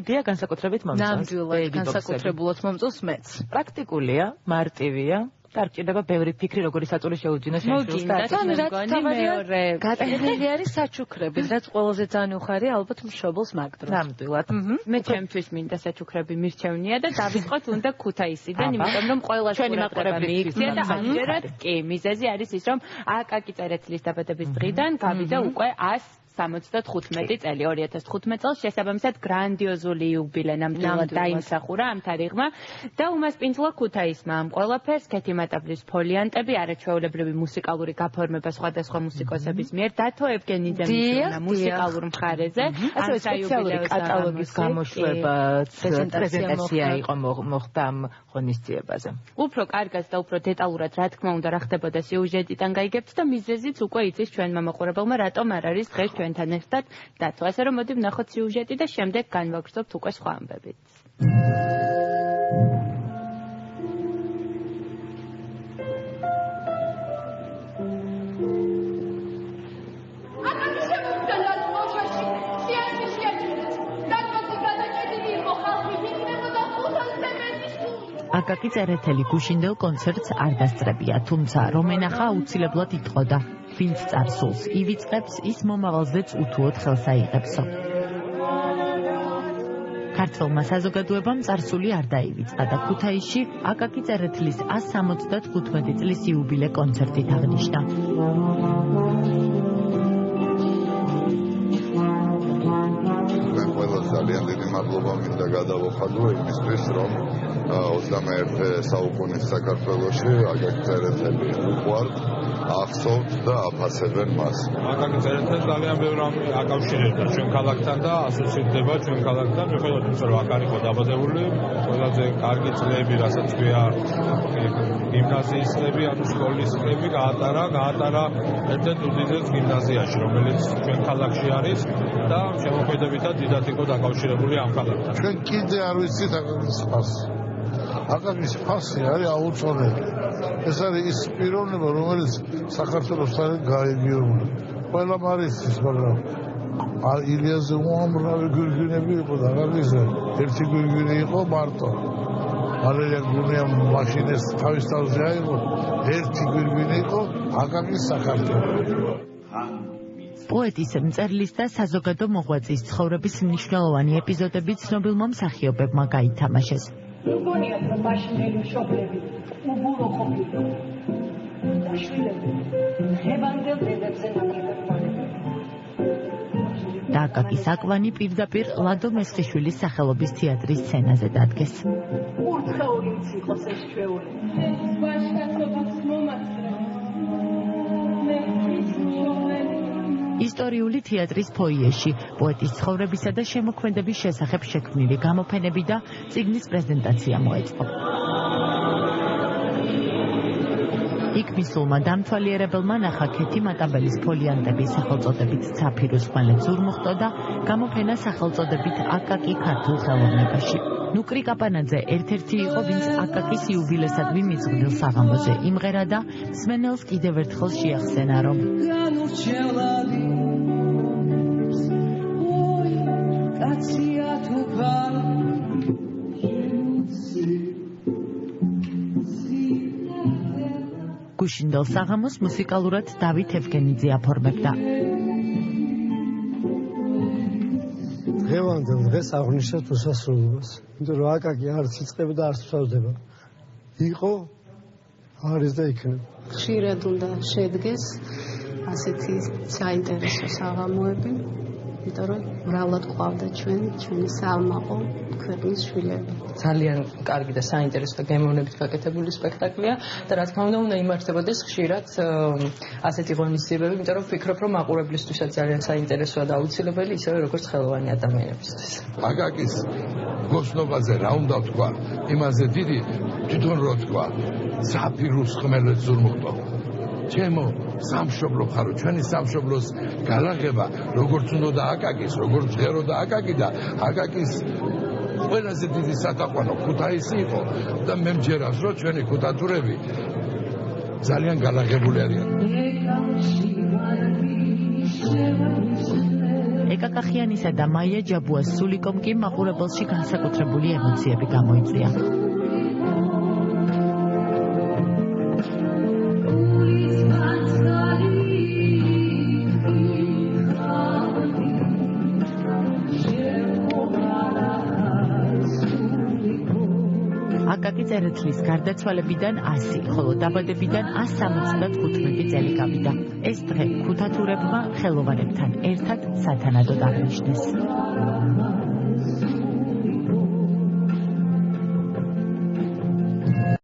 იდეა განსაკუთრებით მომწონს. ნამდვილად განსაკუთრებულად მომწონს მეც. პრაქტიკულია, მარტივია. Დარჭირდება ბევრი ფიქრი, როგორი საწოლი შეუძინა შენს მეორე გატენილი არის საჩუქრები, რაც ყველაზე ძალიან უხარია ალბათ მშობელს მაგდროს. ნამდვილად. მე ჩემთვის მინდა საჩუქრები მირჩევნია და დავიწყოთ უნდა ქუთაისიდან, იმიტომ რომ ყველა ჩვენი მაყურებელი იქცია და ამჯერად კი, მიზეზი არის ის, რომ აკაკი წერეთლის დაბადების დღიდან გავიდა უკვე 175 წელი 2015 წელს შესაბამისად გრანდიოზული იუბილე ნამდვილად დაიმსახურა ამ თარიღმა და უმასპინძლა ქუთაისმა ამ ყველაფერს ქეთი მატაბლის ფოლიანტები არაჩვეულებრივი მუსიკალური გაფორმება სხვადასხვა მუსიკოსების მიერ დათო ევგენიძემ მისურნა მუსიკალურ მხარეზე ასევე სპეციალური კატალოგის გამოშვება პრეზენტაცია იყო მოხდა ამ ღონისძიებაზე უფრო კარგად და უფრო დეტალურად რა თქმა უნდა რა ხდებოდა სიუჟეტიდან გაიგებთ და მიზეზიც უკვე იცის ჩვენმა მაყურებელმა რატომ არ არის დღეს ჩვენთან ერთად დათო ასე რომ მოდი ვნახოთ სიუჟეტი და შემდეგ განვაგრძობთ უკვე სხვა ამბებით აკაკი წერეთელი გუშინდელ კონცერტს არ დასწრებია, თუმცა რომ ენახა აუცილებლად იტყოდა. ვინც წარსულს ივიწყებს, ის მომავალზეც უთუოდ ხელს აიღებსო. ქართველმა საზოგადოებამ წარსული არ დაივიწყა და ქუთაისში აკაკი წერეთლის 175 წლის იუბილე კონცერტით აღნიშნა. ძალიან დიდი მადლობა მინდა გადავუხადო იმისთვის, რომ 21 საუკუნის საქართველოში აკაკი წერეთელი უყვართ, ახსოვთ და აფასებენ მას. აკაკი წერეთელი ძალიან ბევრ აკავშირებდა ჩვენ ქალაქთან და ასოცირდება ჩვენ ქალაქთან, მიუხედავად იმისა, რომ აქ არ იყო დაბადებული, ყველაზე კარგი წლები, რასაც ქვია გიმნაზიის წლები, ანუ სკოლის წლები გაატარა ერთ-ერთ უდიდეს გიმნაზიაში, რომელიც ჩვენ ქალაქში არის და შემოქმედებითად დიდად იყო დაკავშირებული ამ ქალაქთან. ჩვენ კიდე არ ვიცით აკაკის ფასი. აკაკის ფასი არის აუცილებელი. ეს არის ის პიროვნება, რომელიც საქართველოს არის გაიგიებული. ყველამ არის ის, მაგრამ ილიაზე უამრავი გვირგვინები იყო და აკაკიზე ერთი გვირგვინი იყო მარტო. ალეია გუნია მაშინეს თავის თავზე აიღო, ერთი გვირგვინი იყო აკაკის საქართველო. პოეტის, მწერლის და საზოგადო მოღვაწის ცხოვრების მნიშვნელოვანი ეპიზოდები ცნობილმა მსახიობებმა გაითამაშეს. მგონიათ, რომ მაშინელი მშობლები უბურო ყოფილიყო. და შვილები ღებანდელ დედებზე ნაკლებად. და აკაკის აკვანი პირდაპირ ლადო მესხიშვილის სახელობის თეატრის სცენაზე დადგეს. ურთაული იყოს ეს ჩვეული. ბაშკაცობაც მომასწრე. ისტორიული თეატრის ფოიეში პოეტის ცხოვრებისა და შემოქმედების შესახებ შექმნილი გამოფენები და წიგნის პრეზენტაცია მოეწყო. იქ მისულმა დამთვალიერებელმა ნახა ქეთი მატაბელის ფოლიანტების სახელწოდებით ცაფირუს ხმელეთს ურმუხტო და გამოფენა სახელწოდებით აკაკი ქართულ ხელოვნებაში. ნუკრი კაპანაძე ერთ-ერთი იყო, ვინც აკაკის იუბილესადმი მიწვრილ საღამოზე იმღერა და მსმენელს კიდევ ერთხელ შეახსენა, რომ გუშინდელ საღამოს მუსიკალურად დავით ევგენიძე აფორმებდა. დღევანდელ დღეს აღნიშნეთ უსასრულობას, იმიტომ რომ აკაკი არც იწყება და არც ფსავდება. იყო, არის და იქნება. ხშირად უნდა შედგეს ასეთი საინტერესო საღამოები, იმიტომ რომ მრავლად ყავდა ჩვენი სამაყო ქვეყნის შვილები. ძალიან კარგი და საინტერესო და გემოვნებით გაკეთებული სპექტაკლია და რა თქმა უნდა იმართებოდეს ხშირად ასეთი ღონისძიებები, იმიტომ რომ ვფიქრობ, რომ მაყურებლისთვისაც ძალიან საინტერესოა და აუცილებელი, ისევე როგორც ხელოვანი ადამიანებისთვის. აკაკის გოსნობაზე რა უნდა თქვა? იმაზე დიდი თვითონ რო თქვა, ცაფირუს ხმელეთს ურმუხტო. ჩემო სამშობლო ხარო, ჩვენი სამშობლოს გალაღება, როგორც უნდა აკაკის, როგორც ღეროდა აკაკი და აკაკის ყველაზე დიდი სათაყვანო ქუთაისი იყო და მე მჯერავს, რომ ჩვენი ქუთათურები ძალიან გალაღებული არიან. ეკაკახიანისა და მაია ჯაბუას სულიკომ კი მაყურებელში განსაკუთრებული ემოციები გამოიწვია. აკაკი წერეთლის გარდაცვალებიდან 100, ხოლო დაბადებიდან 175 წელი გავიდა. ეს დღე ქუთათურებმა ხელოვანებთან ერთად სათანადოდ აღნიშნეს.